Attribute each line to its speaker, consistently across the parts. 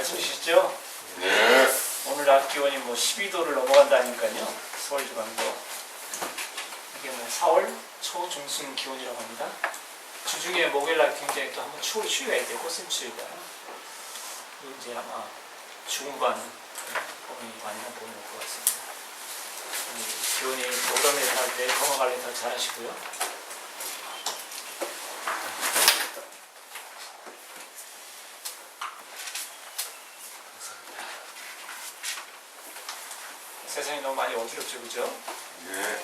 Speaker 1: 추우시죠?
Speaker 2: 네.
Speaker 1: 오늘 낮 기온이 뭐 12도를 넘어간다니까요. 서울지방도. 이게 뭐 4월 초중순 기온이라고 합니다. 주중에 목요일날 굉장히 또 한번 추위가 있대요. 꽃샘추위가. 이제 아마 중반 봄이 많이 보이는 것 같습니다. 기온이 오름에 살 때 건강관리 더 잘하시고요. 세상이 너무 많이 어지럽죠, 그죠?
Speaker 2: 네.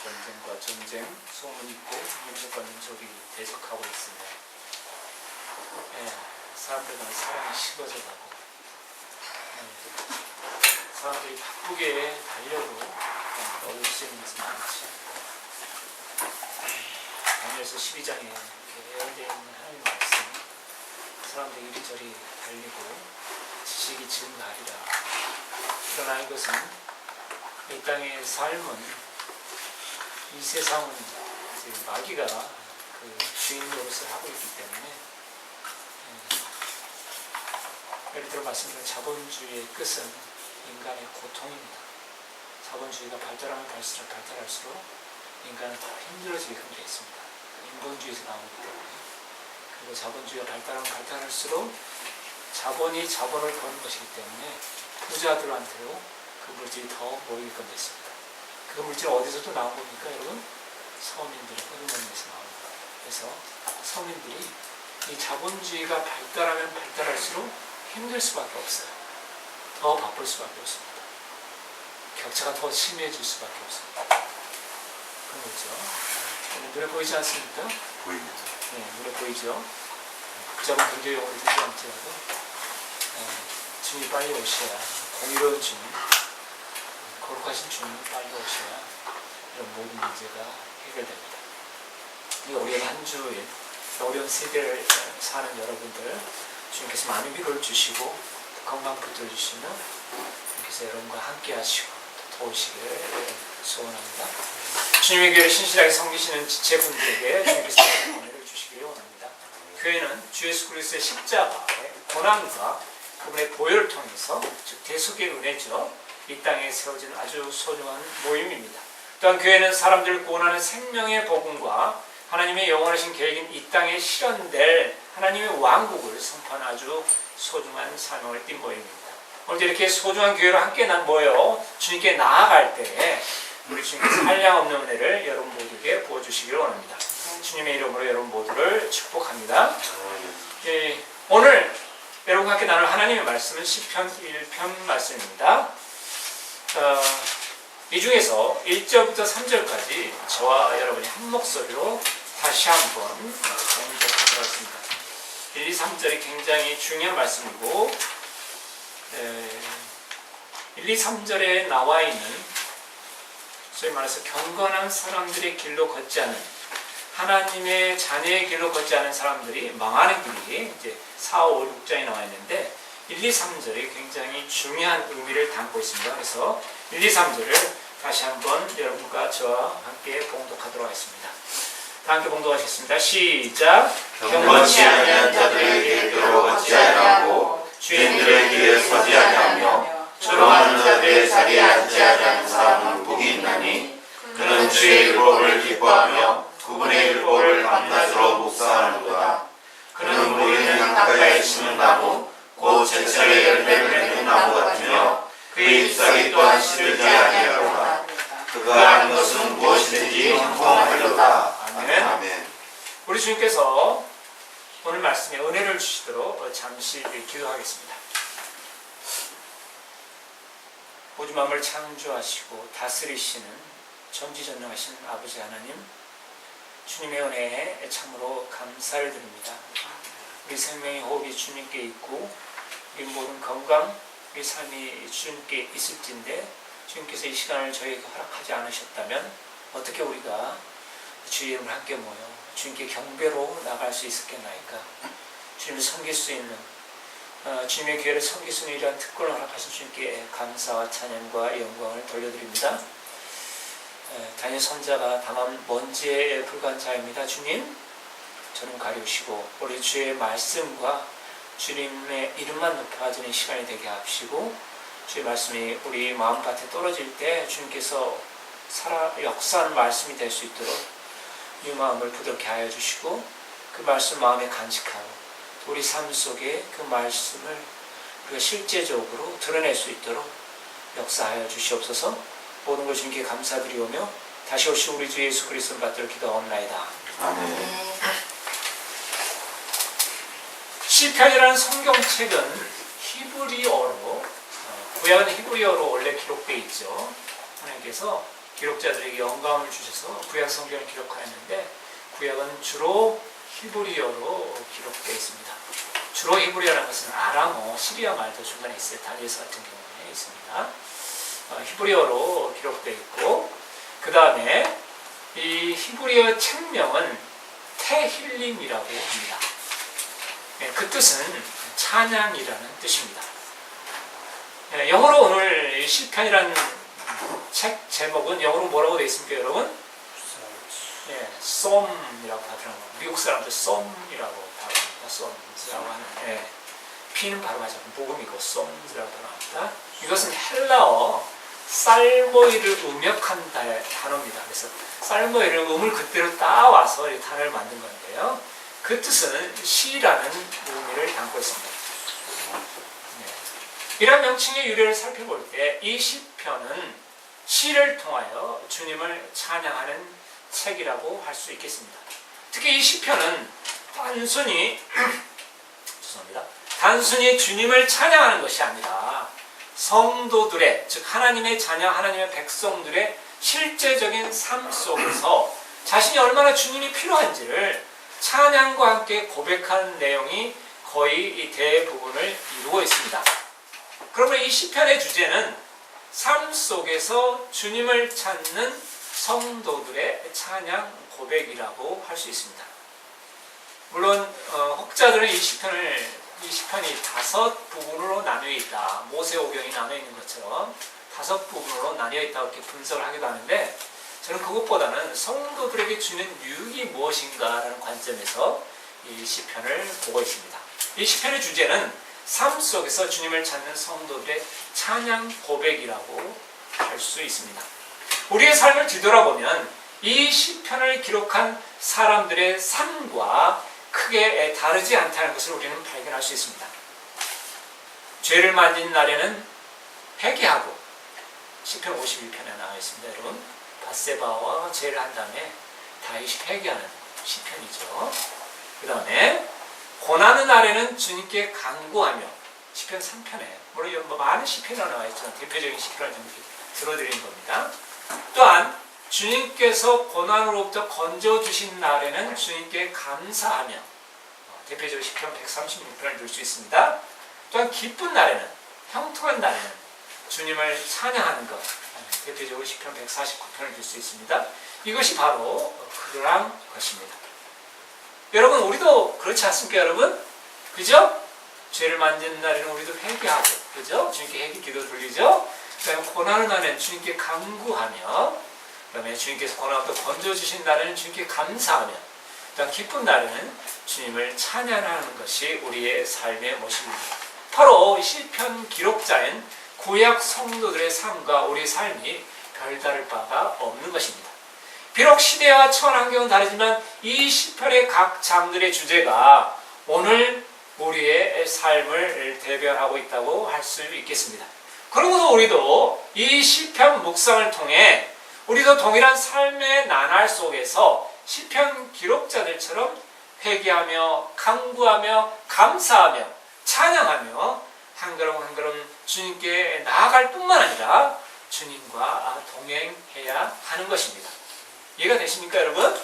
Speaker 1: 전쟁과 전쟁, 소문 있고 민족과 민족이 대적하고 있습니다. 사람들 간의 사랑이 식어져 가고 사람들이 바쁘게 달려도 얻을 수 있는 것은 많지 않고 다니엘서 12장에 이렇게 예언되어 있는 하나님의 말씀, 사람들이 이리저리 달리고 지식이 증가하리라. 그러나 이것은 이 땅의 삶은, 이 세상은 마귀가 그 주인 노릇을 하고 있기 때문에, 예를 들어 말씀드린 자본주의의 끝은 인간의 고통입니다. 자본주의가 발달하면 발달할수록 인간은 더 힘들어지게끔 되어 있습니다. 인본주의에서 나오기 때문에. 그리고 자본주의가 발달하면 발달할수록 자본이 자본을 버는 것이기 때문에 부자들한테도 그 물질이 더 모이게끔 됐습니다. 그 물질은 어디서도 나온 겁니까, 여러분? 서민들의 호르몬에서 나온 겁니다. 그래서 서민들이 이 자본주의가 발달하면 발달할수록 힘들 수밖에 없어요. 더 바쁠 수밖에 없습니다. 격차가 더 심해질 수밖에 없습니다. 그런 거죠. 눈에 보이지 않습니까?
Speaker 2: 보입니다.
Speaker 1: 네, 눈에 보이죠. 그 점은 굉장히 용어를 듣지 않더라도 주님이 빨리 오셔야, 공의로운 주님, 거룩하신 주님이 빨리 오셔야 이런 모든 문제가 해결됩니다. 이 어려운 한 주에, 어려운 세대를 사는 여러분들, 주님께서 많은 위로를 주시고 건강 붙들어 주시며 주님께서 여러분과 함께 하시고 도우시기를 소원합니다. 주님의 교회를 신실하게 섬기시는 지체분들에게 주님께서 은혜를 주시기를 원합니다. 교회는 주 예수 그리스도의 십자가의 고난과 그분의 보혈을 통해서, 즉 대속의 은혜죠, 이 땅에 세워진 아주 소중한 모임입니다. 또한 교회는 사람들을 구원하는 생명의 복음과 하나님의 영원하신 계획인 이 땅에 실현될 하나님의 왕국을 선포하는 아주 소중한 사명을 띈 모임입니다. 오늘 이렇게 소중한 교회로 함께 모여 주님께 나아갈 때 우리 주님께서 한량없는 은혜를 여러분 모두에게 부어주시기를 원합니다. 주님의 이름으로 여러분 모두를 축복합니다. 오늘 여러분과 함께 나눌 하나님의 말씀은 시편 1편 말씀입니다. 이 중에서 1절부터 3절까지 저와 여러분이 한 목소리로 다시 한번 공독하도록 하겠습니다. 1, 2, 3절이 굉장히 중요한 말씀이고 1, 2, 3절에 나와 있는, 소위 말해서 경건한 사람들의 길로 걷지 않은, 하나님의 자녀의 길로 걷지 않은 사람들이 망하는 길이 이제 4, 5, 6장에 나와 있는데 1, 2, 3절이 굉장히 중요한 의미를 담고 있습니다. 그래서 1, 2, 3절을 다시 한번 여러분과 저와 함께 봉독하도록 하겠습니다. 다 함께 봉독하시겠습니다. 시작.
Speaker 2: 경건치 아니한 자들의 길대로 걷지 아니하고 주인들의 길에 서지 아니하며 조롱하는 자들의 자리에 앉지 아니하는 사람은 복이 있나니 그는 주의 율법을 기뻐하며 그분의 율법을 밤낮으로 묵상하는도다. 그는 보이는 강가에 심은 나무 곧 제철에 열매를 맺는 나무 같으며 그의 잎사귀 또한 시들지 아니하리로다. 그가 하는 것은 무엇이든지 형통하리로다. 아멘.
Speaker 1: 우리 주님께서 오늘 말씀에 은혜를 주시도록 잠시 기도하겠습니다. 우주 만물을 창조하시고 다스리시는 전지전능하신 아버지 하나님, 주님의 은혜에 참으로 감사를 드립니다. 우리 생명의 호흡이 주님께 있고 우리 모든 건강, 우리 삶이 주님께 있을진데 주님께서 이 시간을 저에게 허락하지 않으셨다면 어떻게 우리가 주의 이름을 함께 모여 주님께 경배로 나갈 수 있었겠나이까. 주님을 섬길 수 있는, 주님의 교회를 섬길 수 있는 이러한 특권을 허락하신 주님께 감사와 찬양과 영광을 돌려드립니다. 다니엘 선자가 다만 먼지에 불과한 자입니다. 주님, 저는 가리우시고 우리 주의 말씀과 주님의 이름만 높아지는 시간이 되게 하시고 주의 말씀이 우리 마음밭에 떨어질 때 주님께서 역사하는 말씀이 될 수 있도록 이 마음을 부드럽게 하여 주시고 그 말씀 마음에 간직하고 우리 삶 속에 그 말씀을 우리가 실제적으로 드러낼 수 있도록 역사하여 주시옵소서. 모든 걸 주님께 감사드리오며 다시 오시 우리 주 예수 그리스도를 받들어 기도하옵나이다.
Speaker 2: 아멘.
Speaker 1: 시편이라는 성경책은 히브리어로 구약은 히브리어로 원래 기록되어 있죠. 하나님께서 기록자들에게 영감을 주셔서 구약 성경을 기록하였는데 구약은 주로 히브리어로 기록되어 있습니다. 주로 히브리어라는 것은 아람어, 시리아 말도 중간에 있어요. 다니엘서 같은 경우에 있습니다. 히브리어로 기록되어 있고 그 다음에 이 히브리어 책명은 테힐림이라고 합니다. 그 뜻은 찬양이라는 뜻입니다. 영어로 오늘 시편이라는 책 제목은 영어로 뭐라고 되어 있습니까, 여러분? Psalm이라고 하더라고요. 미국 사람들 Psalm이라고 발음합니다. Psalms라고 하는. P는 발음하죠. 복음이고 Psalms라고 발음합니다. 이것은 헬라어 살모이를 음역한 단어입니다. 그래서 살모이를 음을 그대로 따와서 이 단어를 만든 건데요. 그 뜻은 시라는 의미를 담고 있습니다. 이런 명칭의 유래를 살펴볼 때 이 시편은 시를 통하여 주님을 찬양하는 책이라고 할 수 있겠습니다. 특히 이 시편은 단순히 주님을 찬양하는 것이 아니라 성도들의, 즉 하나님의 자녀, 하나님의 백성들의 실제적인 삶 속에서 자신이 얼마나 주님이 필요한지를 찬양과 함께 고백하는 내용이 거의 대부분을 이루고 있습니다. 그러면 이 시편의 주제는 삶 속에서 주님을 찾는 성도들의 찬양 고백이라고 할 수 있습니다. 물론 혹자들은 이 시편이 5부분으로 나뉘어 있다. 모세오경이 나뉘어 있는 것처럼 5부분으로 나뉘어 있다고 이렇게 분석을 하기도 하는데 저는 그것보다는 성도들에게 주는 유익이 무엇인가라는 관점에서 이 시편을 보고 있습니다. 이 시편의 주제는 삶 속에서 주님을 찾는 성도들의 찬양 고백이라고 할 수 있습니다. 우리의 삶을 뒤돌아보면 이 시편을 기록한 사람들의 삶과 크게 다르지 않다는 것을 우리는 발견할 수 있습니다. 죄를 만진 날에는 회개하고 시편 51편에 나와 있습니다. 여러분, 밧세바와 죄를 한 다음에 다윗이 회개하는 시편이죠. 그 다음에 고난의 날에는 주님께 간구하며 시편 3편에 물론 많은 시편이 나와 있지만 대표적인 시편을 좀 들어드리는 겁니다. 또한 주님께서 고난으로부터 건져주신 날에는 주님께 감사하며 대표적으로 시편 136편을 들 수 있습니다. 또한 기쁜 날에는, 형통한 날에는 주님을 찬양하는 것, 대표적으로 시편 149편을 들 수 있습니다. 이것이 바로 그러한 것입니다. 여러분, 우리도 그렇지 않습니까, 여러분? 그죠? 죄를 만진 날에는 우리도 회개하고, 그죠? 주님께 회개 기도 돌리죠? 그 다음에 고난의 날에는 주님께 간구하며, 그 다음에 주님께서 고난부터 건져주신 날에는 주님께 감사하며, 그 다음 기쁜 날에는 주님을 찬양하는 것이 우리의 삶의 모습입니다. 바로 시편 기록자인 구약 성도들의 삶과 우리의 삶이 별다를 바가 없는 것입니다. 비록 시대와 처한 환경은 다르지만 이 시편의 각 장들의 주제가 오늘 우리의 삶을 대변하고 있다고 할 수 있겠습니다. 그러므로 우리도 이 시편 묵상을 통해 우리도 동일한 삶의 나날 속에서 시편 기록자들처럼 회개하며 간구하며 감사하며 찬양하며 한 걸음 한 걸음 주님께 나아갈 뿐만 아니라 주님과 동행해야 하는 것입니다. 이해가 되십니까, 여러분?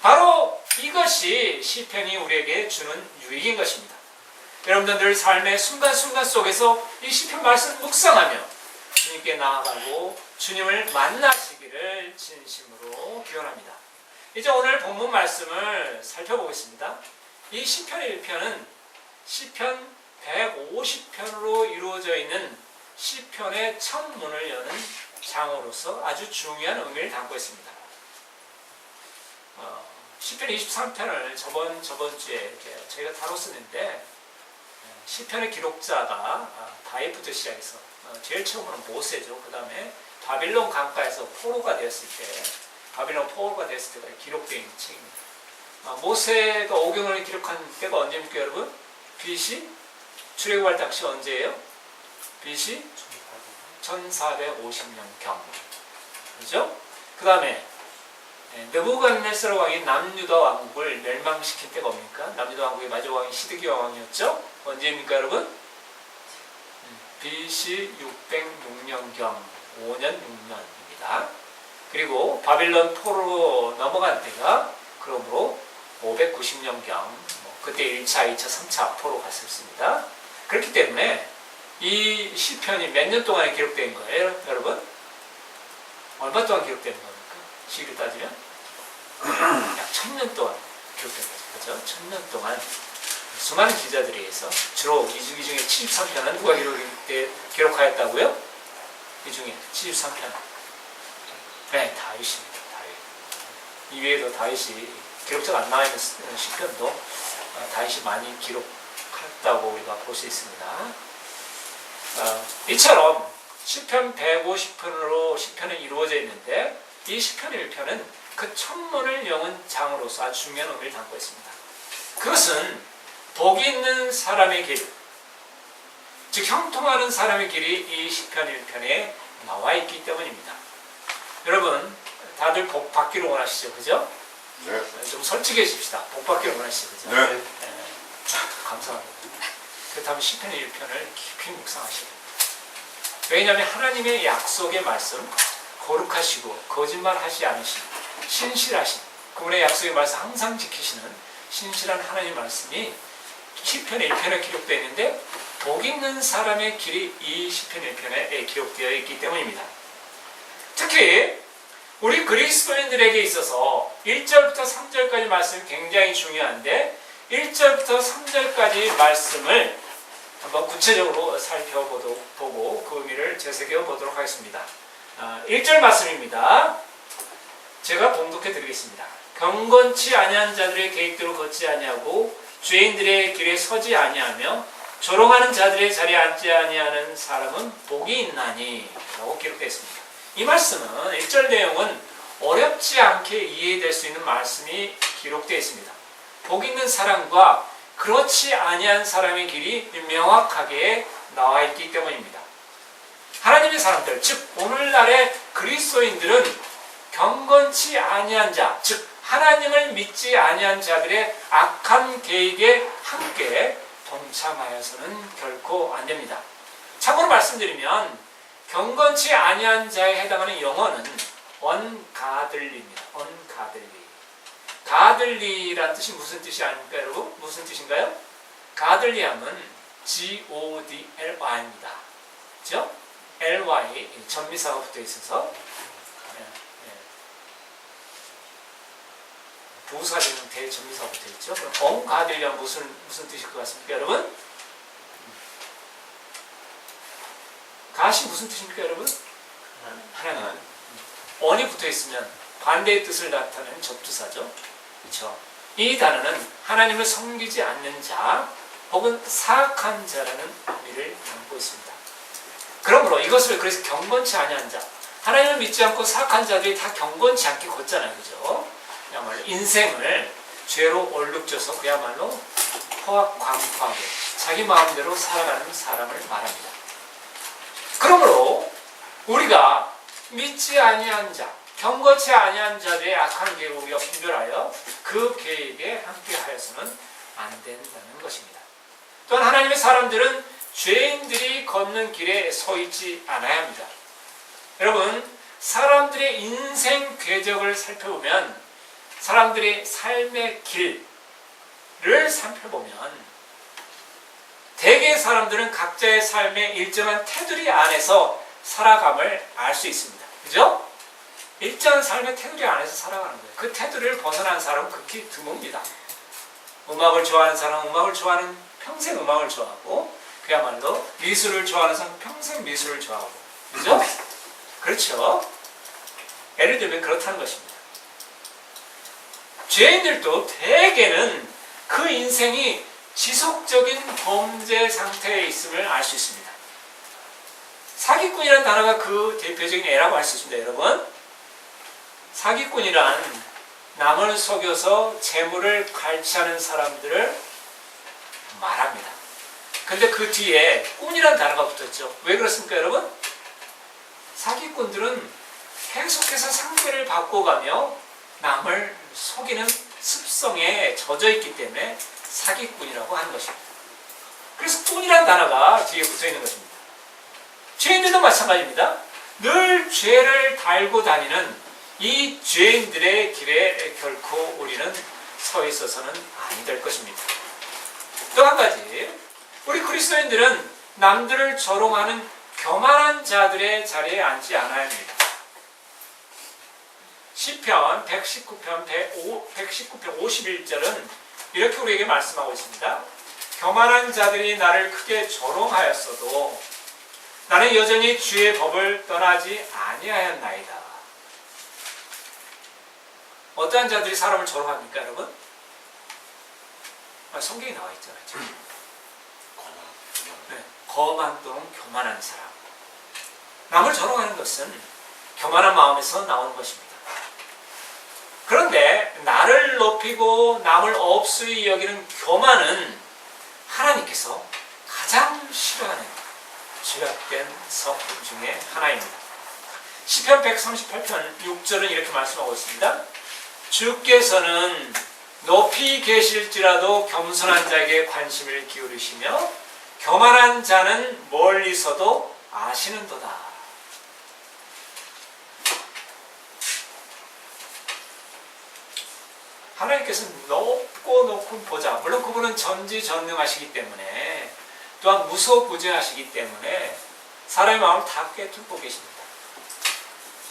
Speaker 1: 바로 이것이 시편이 우리에게 주는 유익인 것입니다. 여러분들 늘 삶의 순간순간 속에서 이 시편 말씀을 묵상하며 주님께 나아가고 주님을 만나시기를 진심으로 기원합니다. 이제 오늘 본문 말씀을 살펴보겠습니다. 이 시편의 1편은 시편 150편으로 이루어져 있는 시편의 첫 문을 여는 장으로서 아주 중요한 의미를 담고 있습니다. 시편 23편을 저번 주에 이렇게 저희가 다뤘었는데 시편의 기록자가 다윗부터 시작해서 제일 처음으로 모세죠. 그 다음에 바빌론 강가에서 포로가 되었을 때, 바빌론 포로가 되었을 때가 기록되어 있는 책입니다. 모세가 오경을 기록한 때가 언제입니까, 여러분? BC? 출애굽할 당시 언제예요? BC 1450년경. 그렇죠? 그 다음에 느부갓네살 왕이 남유다 왕국을 멸망시킬 때가 뭡니까? 남유다 왕국의 마지막 왕이 시드기야 왕이었죠? 언제입니까, 여러분? BC 606년경, 5년 6년입니다. 그리고 바빌론 포로로 넘어간 때가 그러므로 590년경, 그때 1차, 2차, 3차 포로 갔었습니다. 그렇기 때문에 이 시편이 몇 년 동안에 기록된 거예요, 여러분? 얼마 동안 기록된 겁니까? 시기를 따지면 약 1000년 동안 기록된 거죠. 그렇죠? 1000년 동안 수많은 기자들에 의해서 주로 이 중에 73편은 누가 기록하였다고요? 이 중에 73편. 네, 다윗입니다. 다윗. 이외에도 다윗이 기록자가 안 나와 있는 시편도 다윗이 많이 기록했다고 우리가 볼 수 있습니다. 이처럼 시편 150편으로 시편은 이루어져 있는데 이 시편 1편은 그 천문을 여는 장으로서 아주 중요한 의미를 담고 있습니다. 그것은 복이 있는 사람의 길, 즉 형통하는 사람의 길이 이 시편 1편에 나와 있기 때문입니다. 여러분 다들 복 받기를 원하시죠? 그죠?
Speaker 2: 네.
Speaker 1: 좀 솔직해집시다. 복 받기를 원하시죠? 그죠?
Speaker 2: 네.
Speaker 1: 네. 감사합니다. 그렇다면 시편 1편을 깊이 묵상하시고, 왜냐하면 하나님의 약속의 말씀, 거룩하시고 거짓말하지 않으신 신실하신 그분의 약속의 말씀 항상 지키시는 신실한 하나님의 말씀이 시편 1편에 기록되어 있는데 복 있는 사람의 길이 이 시편 1편에 기록되어 있기 때문입니다. 특히 우리 그리스도인들에게 있어서 1절부터 3절까지 말씀이 굉장히 중요한데 1절부터 3절까지 말씀을 한번 구체적으로 살펴보고 그 의미를 되새겨 보도록 하겠습니다. 1절 말씀입니다. 제가 봉독해 드리겠습니다. 경건치 아니한 자들의 계획대로 걷지 아니하고 죄인들의 길에 서지 아니하며 조롱하는 자들의 자리에 앉지 아니하는 사람은 복이 있나니 라고 기록되어 있습니다. 이 말씀은 1절 내용은 어렵지 않게 이해될 수 있는 말씀이 기록되어 있습니다. 복 있는 사람과 그렇지 아니한 사람의 길이 명확하게 나와 있기 때문입니다. 하나님의 사람들, 즉 오늘날의 그리스도인들은 경건치 아니한 자, 즉 하나님을 믿지 아니한 자들의 악한 계획에 함께 동참하여서는 결코 안 됩니다. 참고로 말씀드리면 경건치 아니한 자에 해당하는 영어는 ungodly입니다. ungodly. 가들리란 뜻이 무슨 뜻이 아닙니까, 여러분? 무슨 뜻인가요? 가들리함은 Godly입니다. 그죠? ly 전미사가 붙어 있어서 부사가 되는 대전미사가 붙어 있죠. 그럼 가들리함은 무슨 뜻일 것 같습니까, 여러분? 가시 무슨 뜻입니까, 여러분? 하나님. on이 붙어 있으면 반대의 뜻을 나타내는 접두사죠. 그렇죠? 이 단어는 하나님을 섬기지 않는 자 혹은 사악한 자라는 의미를 담고 있습니다. 그러므로 이것을 그래서 경건치 아니한 자, 하나님을 믿지 않고 사악한 자들이 다 경건치 않게 걷잖아요. 그죠? 그야말로 인생을 죄로 얼룩져서 그야말로 포악광포하게 자기 마음대로 살아가는 사람을 말합니다. 그러므로 우리가 믿지 아니한 자, 경건치 아니한 자들의 악한 계획을 우리가 분별하여 그 계획에 함께하여서는 안 된다는 것입니다. 또한 하나님의 사람들은 죄인들이 걷는 길에 서 있지 않아야 합니다. 여러분, 사람들의 인생 궤적을 살펴보면, 사람들의 삶의 길을 살펴보면 대개 사람들은 각자의 삶의 일정한 테두리 안에서 살아감을 알 수 있습니다. 그죠? 일정한 삶의 테두리 안에서 살아가는 거예요. 그 테두리를 벗어난 사람은 극히 드뭅니다. 음악을 좋아하는 사람은 음악을 좋아하는 평생 음악을 좋아하고, 그야말로 미술을 좋아하는 사람은 평생 미술을 좋아하고, 그죠? 그렇죠? 예를 들면 그렇다는 것입니다. 죄인들도 대개는 그 인생이 지속적인 범죄 상태에 있음을 알 수 있습니다. 사기꾼이라는 단어가 그 대표적인 예라고 할 수 있습니다. 여러분, 사기꾼이란 남을 속여서 재물을 갈취하는 사람들을 말합니다. 근데 그 뒤에 꾼이라는 단어가 붙었죠. 왜 그렇습니까, 여러분? 사기꾼들은 계속해서 상대를 바꿔가며 남을 속이는 습성에 젖어 있기 때문에 사기꾼이라고 하는 것입니다. 그래서 꾼이라는 단어가 뒤에 붙어 있는 것입니다. 죄인들도 마찬가지입니다. 늘 죄를 달고 다니는 이 죄인들의 길에 결코 우리는 서 있어서는 아니 될 것입니다. 또 한 가지, 우리 그리스도인들은 남들을 조롱하는 교만한 자들의 자리에 앉지 않아야 합니다. 시편 119편 51절은 이렇게 우리에게 말씀하고 있습니다. 교만한 자들이 나를 크게 조롱하였어도 나는 여전히 주의 법을 떠나지 아니하였나이다. 어떠한 자들이 사람을 조롱합니까, 여러분? 성경에 나와 있잖아요. 네, 거만 또는 교만한 사람. 남을 조롱하는 것은 교만한 마음에서 나오는 것입니다. 그런데 나를 높이고 남을 업수히 여기는 교만은 하나님께서 가장 싫어하는 죄악된 성품 중에 하나입니다. 시편 138편 6절은 이렇게 말씀하고 있습니다. 주께서는 높이 계실지라도 겸손한 자에게 관심을 기울이시며 교만한 자는 멀리서도 아시는도다. 하나님께서는 높고 높은 보좌, 물론 그분은 전지전능하시기 때문에 또한 무소부재하시기 때문에 사람의 마음을 다 꿰뚫고 계십니다.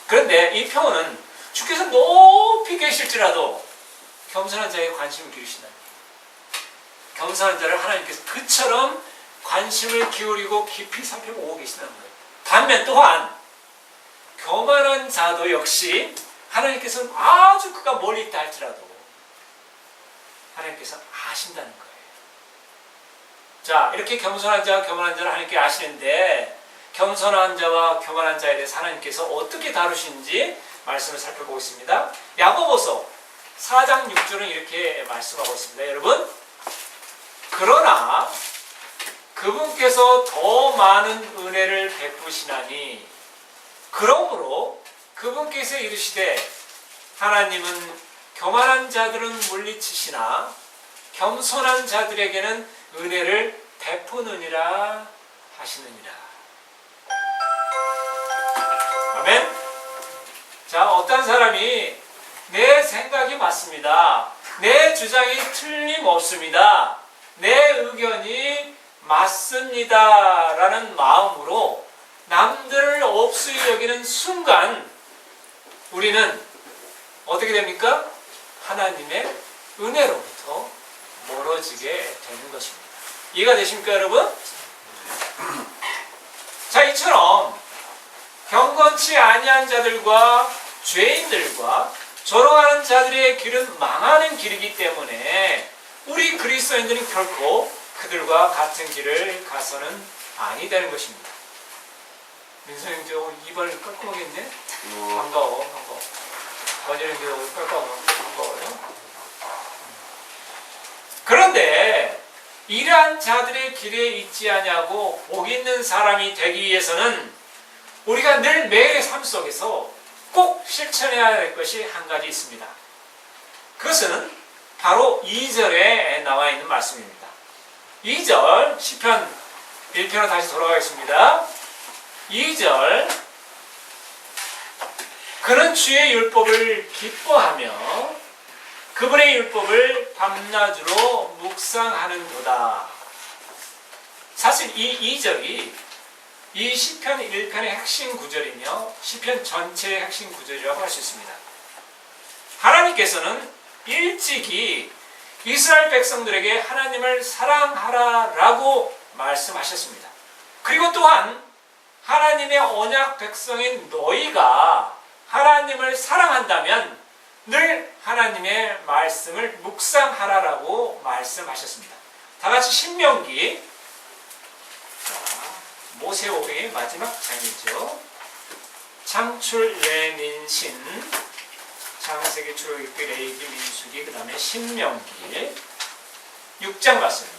Speaker 1: 그런데 이 표현은 주께서 높이 계실지라도 겸손한 자에게 관심을 기울이신다는 거예요. 겸손한 자를 하나님께서 그처럼 관심을 기울이고 깊이 살펴보고 계신다는 거예요. 반면 또한 교만한 자도 역시 하나님께서는 아주 그가 멀리 있다 할지라도 하나님께서 아신다는 거예요. 자, 이렇게 겸손한 자와 교만한 자를 하나님께 아시는데 겸손한 자와 교만한 자에 대해서 하나님께서 어떻게 다루시는지 말씀을 살펴보고 있습니다. 야고보서 4장 6절은 이렇게 말씀하고 있습니다. 여러분, 그러나 그분께서 더 많은 은혜를 베푸시나니 그러므로 그분께서 이르시되 하나님은 교만한 자들은 물리치시나 겸손한 자들에게는 은혜를 베푸느니라 하시느니라. 아멘. 자, 어떤 사람이 내 생각이 맞습니다. 내 주장이 틀림없습니다. 내 의견이 맞습니다. 라는 마음으로 남들을 업수히 여기는 순간 우리는 어떻게 됩니까? 하나님의 은혜로부터 멀어지게 되는 것입니다. 이해가 되십니까, 여러분? 자, 이처럼 경건치 아니한 자들과 죄인들과 조롱하는 자들의 길은 망하는 길이기 때문에 우리 그리스도인들은 결코 그들과 같은 길을 가서는 아니 되는 것입니다. 민서 형제 오늘 이발 깔끔하겠네? 반가워. 권일 형제 오늘 반가워요. 그런데 이러한 자들의 길에 있지 아니하고 복 있는 사람이 되기 위해서는 우리가 늘 매일의 삶 속에서 꼭 실천해야 할 것이 한 가지 있습니다. 그것은 바로 2절에 나와 있는 말씀입니다. 2절 시편 1편으로 다시 돌아가겠습니다. 2절 그는 주의 율법을 기뻐하며 그분의 율법을 밤낮으로 묵상하는도다. 사실 이 2절이 이 시편 1편의 핵심 구절이며 시편 전체의 핵심 구절이라고 할 수 있습니다. 하나님께서는 일찍이 이스라엘 백성들에게 하나님을 사랑하라라고 말씀하셨습니다. 그리고 또한 하나님의 언약 백성인 너희가 하나님을 사랑한다면 늘 하나님의 말씀을 묵상하라라고 말씀하셨습니다. 다 같이 신명기. 자, 모세오경의 마지막 장이죠. 창출, 레민신, 창세기, 출애굽기, 레위기, 민수기, 그 다음에 신명기 6장 말씀입니다.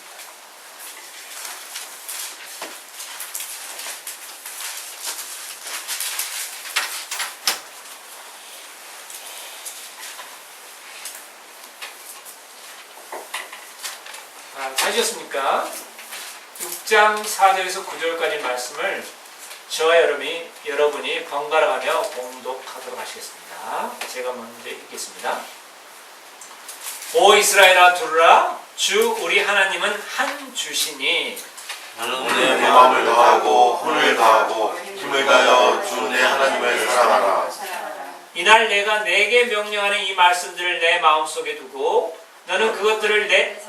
Speaker 1: 찾으셨습니까? 6장 4절에서 9절까지 말씀을 저와 여러분이 번갈아가며 봉독하도록 하시겠습니다. 제가 먼저 읽겠습니다. 오 이스라엘아 들으라, 주 우리 하나님은 한 주시니
Speaker 2: 너는 내 마음을 다하고 혼을 다하고 힘을 다하여 주 내 하나님을 사랑하라.
Speaker 1: 이날 내가 내게 명령하는 이 말씀들을 내 마음속에 두고 너는 그것들을 내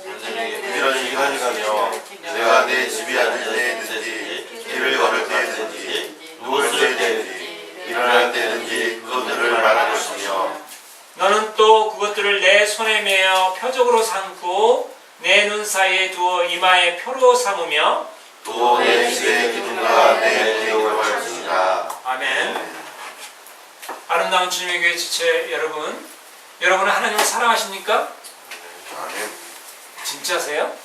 Speaker 2: 부지런히 가져가며 내가 내 집에 앉을 때든지 길을 걸을 때든지 누울 때든지 일어날 때든지 그것들을 말할 것이며
Speaker 1: 너는 또 그것들을 내 손에 매어 표적으로 삼고 내 눈 사이에 두어 이마에 표로 삼으며
Speaker 2: 또 내 집의 기둥과 내 기억을 할지니라.
Speaker 1: 아멘. 아름다운 주님의 교회 지체 여러분은 하나님을 사랑하십니까?
Speaker 2: 아멘.
Speaker 1: 진짜세요?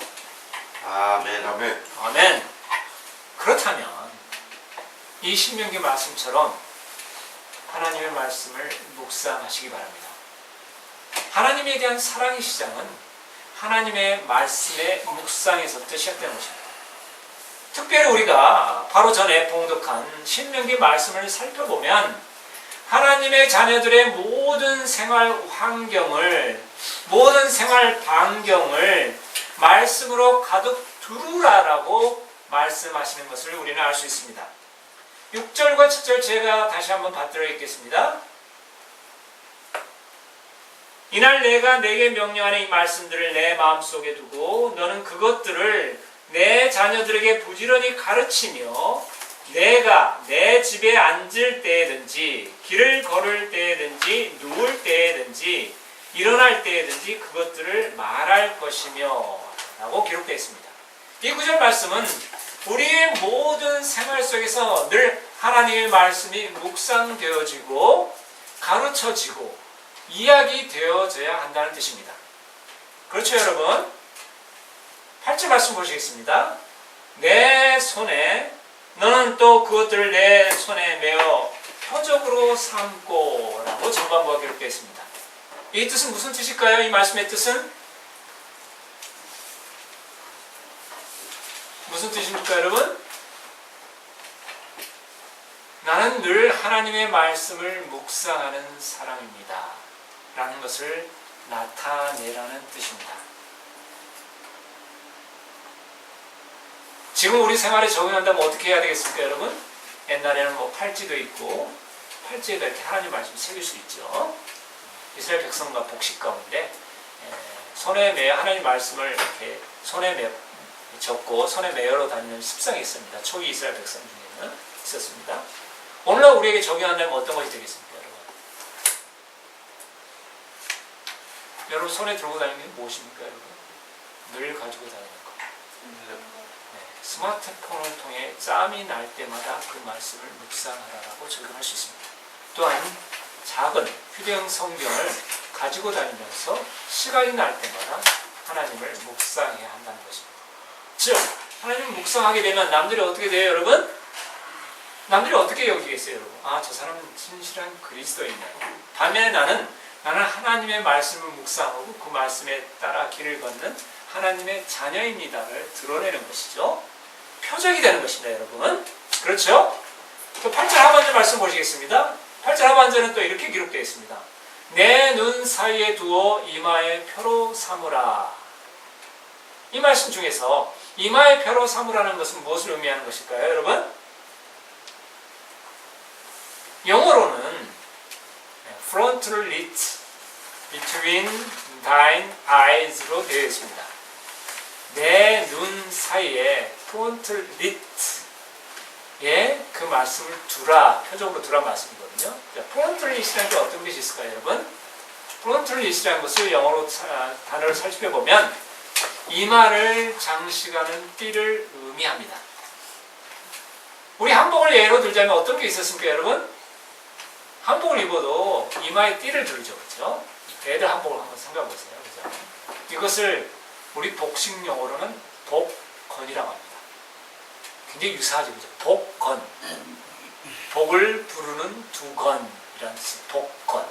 Speaker 2: 아멘. 아멘.
Speaker 1: 아멘. 그렇다면 이 신명기 말씀처럼 하나님의 말씀을 묵상하시기 바랍니다. 하나님에 대한 사랑의 시작은 하나님의 말씀의 묵상에서부터 시작되는 것입니다. 특별히 우리가 바로 전에 봉독한 신명기 말씀을 살펴보면 하나님의 자녀들의 모든 생활 환경을, 모든 생활 반경을 말씀으로 가득 두르라라고 말씀하시는 것을 우리는 알 수 있습니다. 6절과 7절 제가 다시 한번 받들어 읽겠습니다. 이날 내가 내게 명령하는 이 말씀들을 내 마음속에 두고 너는 그것들을 내 자녀들에게 부지런히 가르치며 내가 내 집에 앉을 때든지 길을 걸을 때든지 누울 때든지 일어날 때든지 그것들을 말할 것이며 라고 기록되어 있습니다. 이 구절 말씀은 우리의 모든 생활 속에서 늘 하나님의 말씀이 묵상되어지고 가르쳐지고 이야기되어져야 한다는 뜻입니다. 그렇죠 여러분? 8절 말씀 보시겠습니다. 내 손에 너는 또 그것들을 내 손에 메어 표적으로 삼고 라고 전반부가 기록되어 있습니다. 이 뜻은 무슨 뜻일까요? 이 말씀의 뜻은 무슨 뜻입니까 여러분? 나는 늘 하나님의 말씀을 묵상하는 사람입니다 라는 것을 나타내라는 뜻입니다. 지금 우리 생활에 적용한다면 어떻게 해야 되겠습니까 여러분? 옛날에는 뭐 팔찌도 있고 팔찌에다 이렇게 하나님 말씀을 새길 수 있죠. 이스라엘 백성과 복식 가운데 손에 매어 하나님 말씀을 이렇게 손에 매어 적고 손에 매어로 다니는 습성이 있습니다. 초기 이스라엘 백성 중에는 있었습니다. 오늘날 우리에게 적용한다면 어떤 것이 되겠습니까 여러분? 여러분 손에 들고 다니는 게 무엇입니까 여러분? 늘 가지고 다니는 것. 스마트폰을 통해 짬이 날 때마다 그 말씀을 묵상하라고 적용할 수 있습니다. 또한 작은 휴대용 성경을 가지고 다니면서 시간이 날 때마다 하나님을 묵상해야 한다는 것입니다. 즉 하나님을 묵상하게 되면 남들이 어떻게 돼요 여러분? 남들이 어떻게 여기겠어요 여러분? 아, 저 사람은 진실한 그리스도인이네요. 반면에 나는 하나님의 말씀을 묵상하고 그 말씀에 따라 길을 걷는 하나님의 자녀입니다를 드러내는 것이죠. 표적이 되는 것입니다 여러분. 그렇죠? 또 8절 하반절 말씀 보시겠습니다. 8절 하반절은 또 이렇게 기록되어 있습니다. 내 눈 사이에 두어 이마에 표로 삼으라. 이 말씀 중에서 이마에 표로 삼으라는 것은 무엇을 의미하는 것일까요 여러분? 영어로는 frontal lit between thine eyes로 되어 있습니다. 내 눈 사이에 frontal lit에 그 말씀을 두라, 표적으로 두라 말씀이거든요. frontal lit이라는 게 어떤 것이 있을까요 여러분? frontal lit이라는 것을 영어로 단어를 살펴보면 이마를 장식하는 띠를 의미합니다. 우리 한복을 예로 들자면 어떤 게 있었습니까, 여러분? 한복을 입어도 이마에 띠를 들죠, 그렇죠? 애들 한복을 한번 생각해 보세요, 그렇죠? 이것을 우리 복식 용어로는 복건이라고 합니다. 굉장히 유사하죠, 그렇죠? 복건. 복을 부르는 두건이라는 뜻이 복건.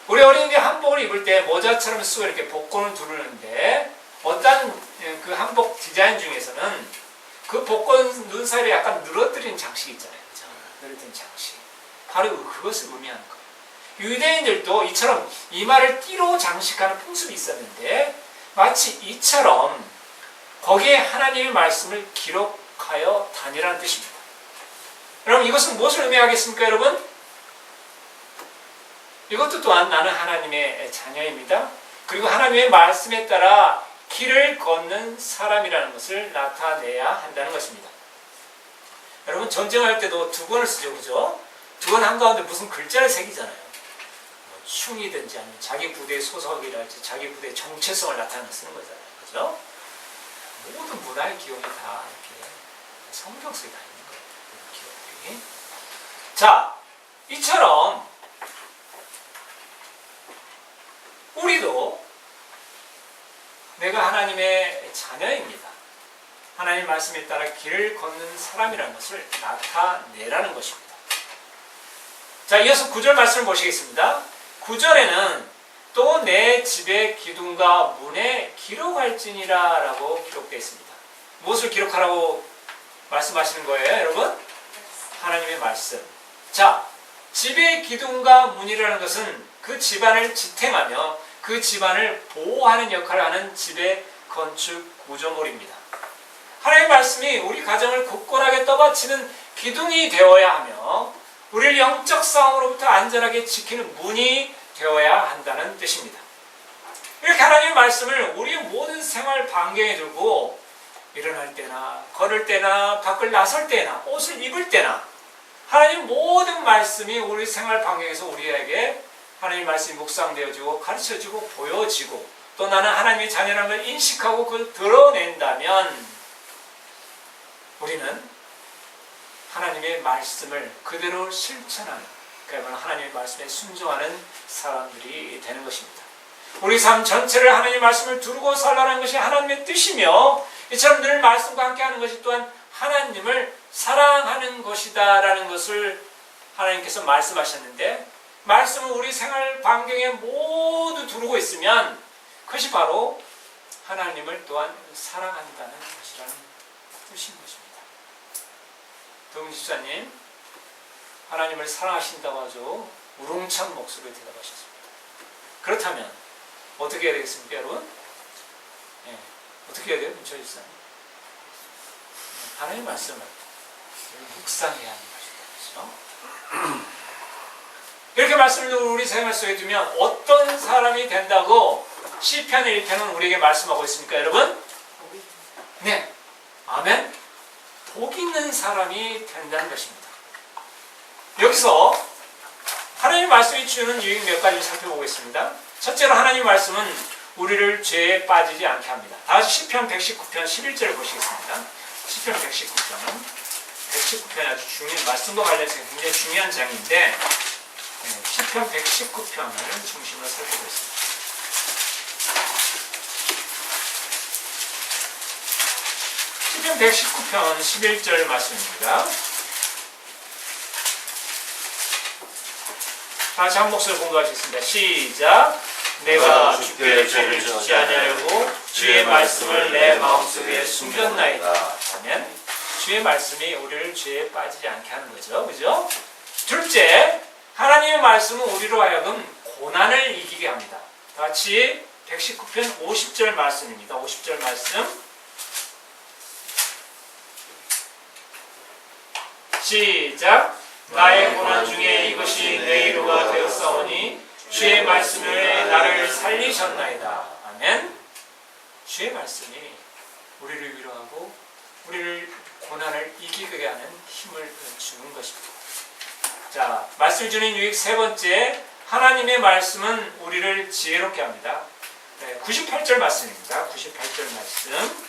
Speaker 1: 우리 어린이들이 한복을 입을 때 모자처럼 쓰고 이렇게 복건을 두르는데 어떤 그 한복 디자인 중에서는 그 복건 눈살이 약간 늘어뜨린 장식이 있잖아요, 그렇죠? 늘어뜨린 장식. 바로 그것을 의미하는 거예요. 유대인들도 이처럼 이마를 띠로 장식하는 풍습이 있었는데 마치 이처럼 거기에 하나님의 말씀을 기록하여 다니라는 뜻입니다. 여러분 이것은 무엇을 의미하겠습니까, 여러분? 이것도 또한 나는 하나님의 자녀입니다. 그리고 하나님의 말씀에 따라 길을 걷는 사람이라는 것을 나타내야 한다는 것입니다. 여러분 전쟁할 때도 두건을 쓰죠, 그죠? 두건 한가운데 무슨 글자를 새기잖아요. 뭐 충이든지 아니면 자기 부대의 소속이랄지 자기 부대의 정체성을 나타내는 쓰는 거잖아요, 그죠? 모든 문화의 기억이 다 이렇게 성경 속에 다 있는 거예요. 기억들이. 자, 이처럼 우리도 내가 하나님의 자녀입니다. 하나님 말씀에 따라 길을 걷는 사람이라는 것을 나타내라는 것입니다. 자, 이어서 9절 말씀을 보시겠습니다. 9절에는 또 내 집의 기둥과 문에 기록할지니라 라고 기록되어 있습니다. 무엇을 기록하라고 말씀하시는 거예요, 여러분? 하나님의 말씀. 자, 집의 기둥과 문이라는 것은 그 집안을 지탱하며 그 집안을 보호하는 역할을 하는 집의 건축 구조물입니다. 하나님의 말씀이 우리 가정을 굳건하게 떠받치는 기둥이 되어야 하며 우리를 영적 싸움으로부터 안전하게 지키는 문이 되어야 한다는 뜻입니다. 이렇게 하나님의 말씀을 우리의 모든 생활 반경에 두고 일어날 때나 걸을 때나 밖을 나설 때나 옷을 입을 때나 하나님 모든 말씀이 우리 생활 반경에서 우리에게 하나님의 말씀이 묵상되어지고 가르쳐지고 보여지고 또 나는 하나님의 자녀라는 걸 인식하고 그걸 드러낸다면 우리는 하나님의 말씀을 그대로 실천하는, 그러니까 하나님의 말씀에 순종하는 사람들이 되는 것입니다. 우리 삶 전체를 하나님의 말씀을 두르고 살라는 것이 하나님의 뜻이며 이처럼 늘 말씀과 함께하는 것이 또한 하나님을 사랑하는 것이다 라는 것을 하나님께서 말씀하셨는데 말씀을 우리 생활 반경에 모두 두르고 있으면 그것이 바로 하나님을 또한 사랑한다는 것이라는 뜻인 것입니다. 도금 집사님, 하나님을 사랑하신다고 아주 우렁찬 목소리로 대답하셨습니다. 그렇다면 어떻게 해야 되겠습니까, 여러분? 네, 어떻게 해야 돼요, 김철 집사님? 하나님의 말씀을 묵상해야 하는 것이죠. 그렇죠? 이렇게 말씀을 우리 생활 속에 두면 어떤 사람이 된다고 시편 1편은 우리에게 말씀하고 있습니까, 여러분? 네, 아멘. 복 있는 사람이 된다는 것입니다. 여기서 하나님의 말씀이 주는 유익 몇 가지를 살펴보겠습니다. 첫째로 하나님의 말씀은 우리를 죄에 빠지지 않게 합니다. 다시 시편 119편 11절을 보시겠습니다. 시편 119편이 아주 중요한, 말씀과 관련해서 굉장히 중요한 장인데 시편 119편을 중심으로 살펴보겠습니다. 시편 119편 11절 말씀입니다. 다시 한 목소리 공부하시겠습니다. 시작. 내가 주께 죄를 짓지 아니하려고 주의 말씀을 내 마음속에 숨겼나이다. 하면 주의 말씀이 우리를 죄에 빠지지 않게 하는 거죠. 그죠? 둘째, 하나님의 말씀은 우리로 하여금 고난을 이기게 합니다. 같이 119편 50절 말씀입니다. 50절 말씀. 시작. 나의 고난 중에 이것이 내 위로가 되었사오니 주의 말씀을 나를 살리셨나이다. 아멘. 주의 말씀이 우리를 위로하고 우리를 고난을 이기게 하는 힘을 주는 것입니다. 자, 말씀 주는 유익 세 번째, 하나님의 말씀은 우리를 지혜롭게 합니다. 네, 98절 말씀입니다. 98절 말씀.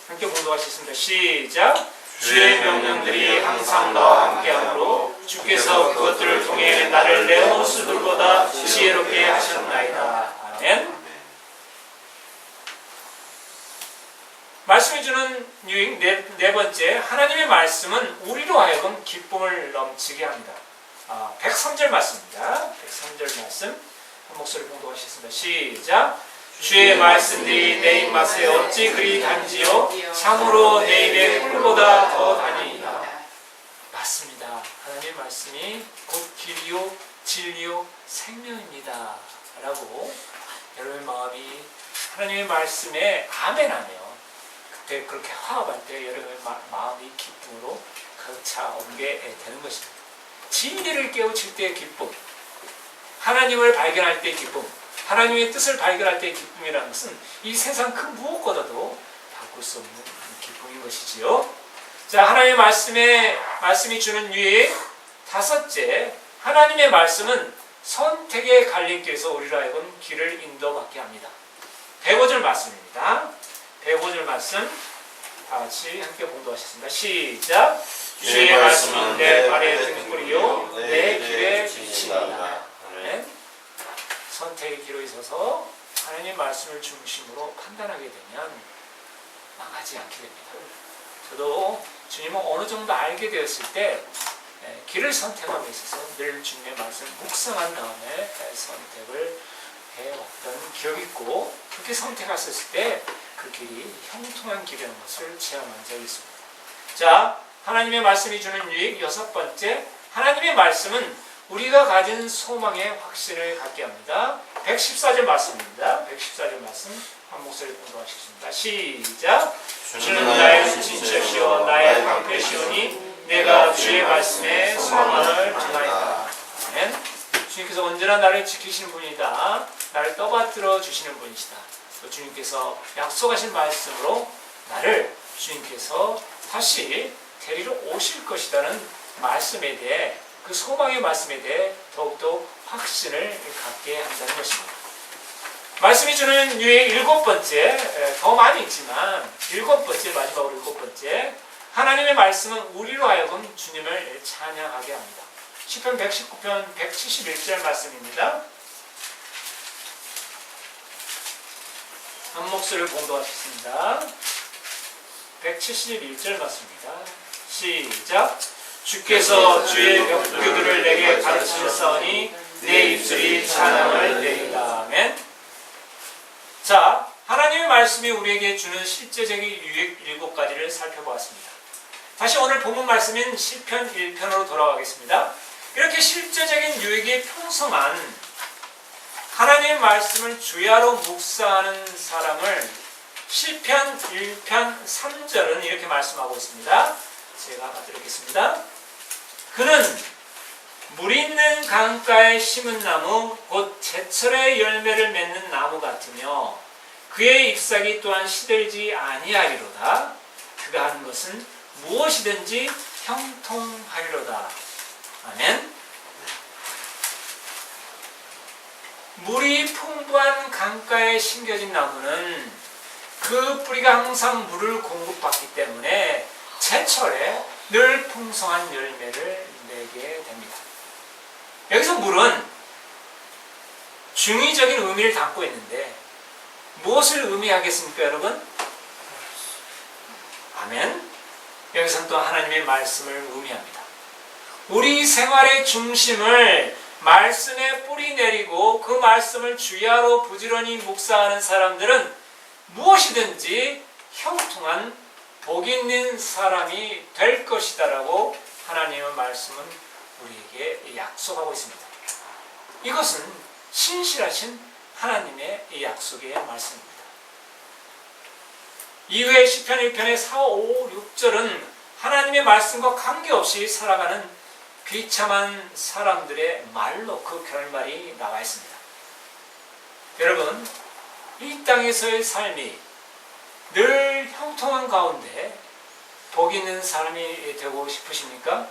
Speaker 1: 함께 공부하시겠습니다. 시작.
Speaker 2: 주의 명령들이 항상 너와 함께하므로 주께서 그것들을 통해 나를 내 원수들보다 지혜롭게 하셨나이다.
Speaker 1: 아멘. 말씀해 주는 유익 네 번째, 하나님의 말씀은 우리로 하여금 기쁨을 넘치게 합니다. 103절 말씀입니다. 103절 말씀 한 목소리 공독하시겠습니다. 시작. 주의 말씀들이 내 입맛에 어찌 그리 단지요 참으로 내 입에 꿀보다 더 다니이다. 맞습니다. 하나님의 말씀이 곧 길이요 진리요 생명입니다 라고 여러분의 마음이 하나님의 말씀에 아멘하며 그때 그렇게 화합할 때 여러분의 마음이 기쁨으로 가득 차오르게 되는 것입니다. 진리를 깨우칠 때의 기쁨, 하나님을 발견할 때의 기쁨, 하나님의 뜻을 발견할 때의 기쁨이라는 것은 이 세상 그 무엇보다도 바꿀 수 없는 기쁨인 것이지요. 자, 하나님의 말씀이 주는 유익 다섯째, 하나님의 말씀은 선택의 갈림길에서 우리로 하여금 길을 인도받게 합니다. 105절 말씀입니다. 105절 말씀 다 같이 함께 공부하셨습니다. 시작. 주의 말씀은 내 발의 등불이요 내 길의 빛이니라. 선택의 길에 있어서 하나님의 말씀을 중심으로 판단하게 되면 망하지 않게 됩니다. 저도 주님을 어느 정도 알게 되었을 때 길을 선택함에 있어서 늘 주님의 말씀을 묵상한 다음에 선택을 해왔던 기억이 있고, 그렇게 선택하셨을 때 그 길이 형통한 길이라는 것을 체험한 적이 있습니다. 자, 하나님의 말씀이 주는 유익 여섯 번째, 하나님의 말씀은 우리가 가진 소망의 확신을 갖게 합니다. 114절 말씀입니다. 114절 말씀 한 목소리 공부하시겠습니다. 시작. 주는 나의 진짜시오 나의 방패시오니 내가 주의 말씀에 소망을 두나이다. 아멘. 주님께서 언제나 나를 지키시는 분이다. 나를 떠받들어 주시는 분이시다. 또 주님께서 약속하신 말씀으로 나를 주님께서 다시 데리러 오실 것이라는 말씀에 대해, 그 소망의 말씀에 대해 더욱더 확신을 갖게 한다는 것입니다. 말씀이 주는 유익 일곱 번째, 더 많이 있지만 일곱 번째, 마지막으로 일곱 번째, 하나님의 말씀은 우리로 하여금 주님을 찬양하게 합니다. 시편 119편 171절 말씀입니다. 한 목소리를 공독하겠습니다. 171절 말씀입니다. 시작. 주께서 주의 벽규들을 내게 가르치셨사오니 내 입술이 찬양을 내리다. 아멘. 자, 하나님의 말씀이 우리에게 주는 실제적인 유익 7가지를 살펴보았습니다. 다시 오늘 본문 말씀인 시편 1편으로 돌아가겠습니다. 이렇게 실제적인 유익이 풍성한 하나님의 말씀을 주야로 묵상하는 사람을 시편 1편 3절은 이렇게 말씀하고 있습니다. 제가 읽겠습니다. 그는 물 있는 강가에 심은 나무 곧 제철의 열매를 맺는 나무 같으며 그의 잎사귀 또한 시들지 아니하리로다. 그가 하는 것은 무엇이든지 형통하리로다. 아멘. 물이 풍부한 강가에 심겨진 나무는 그 뿌리가 항상 물을 공급받기 때문에 제철에 늘 풍성한 열매를 내게 됩니다. 여기서 물은 중의적인 의미를 담고 있는데 무엇을 의미하겠습니까, 여러분? 아멘. 여기서는 또 하나님의 말씀을 의미합니다. 우리 생활의 중심을 말씀에 뿌리 내리고 그 말씀을 주야로 부지런히 묵상하는 사람들은 무엇이든지 형통한 복 있는 사람이 될 것이다라고 하나님의 말씀은 우리에게 약속하고 있습니다. 이것은 신실하신 하나님의 약속의 말씀입니다. 이후에 시편 1편의 4, 5, 6절은 하나님의 말씀과 관계없이 살아가는 비참한 사람들의 말로 그 결말이 나와 있습니다. 여러분, 이 땅에서의 삶이 늘 형통한 가운데 복 있는 사람이 되고 싶으십니까?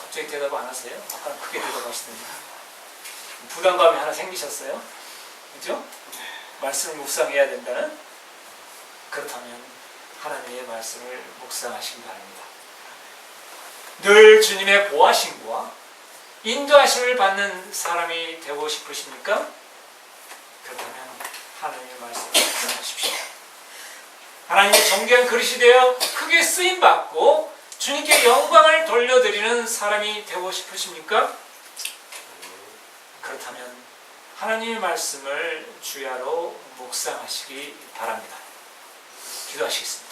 Speaker 1: 갑자기 대답 안 하세요? 아까 크게 대답하시더니 부담감이 하나 생기셨어요? 그죠? 말씀을 묵상해야 된다는? 그렇다면 하나님의 말씀을 묵상하시기 바랍니다. 늘 주님의 보호하심과 인도하심을 받는 사람이 되고 싶으십니까? 그렇다면 하나님의 말씀을 묵상하십시오. 하나님의 존귀한 그릇이 되어 크게 쓰임받고 주님께 영광을 돌려드리는 사람이 되고 싶으십니까? 그렇다면 하나님의 말씀을 주야로 묵상하시기 바랍니다. 기도하시겠습니다.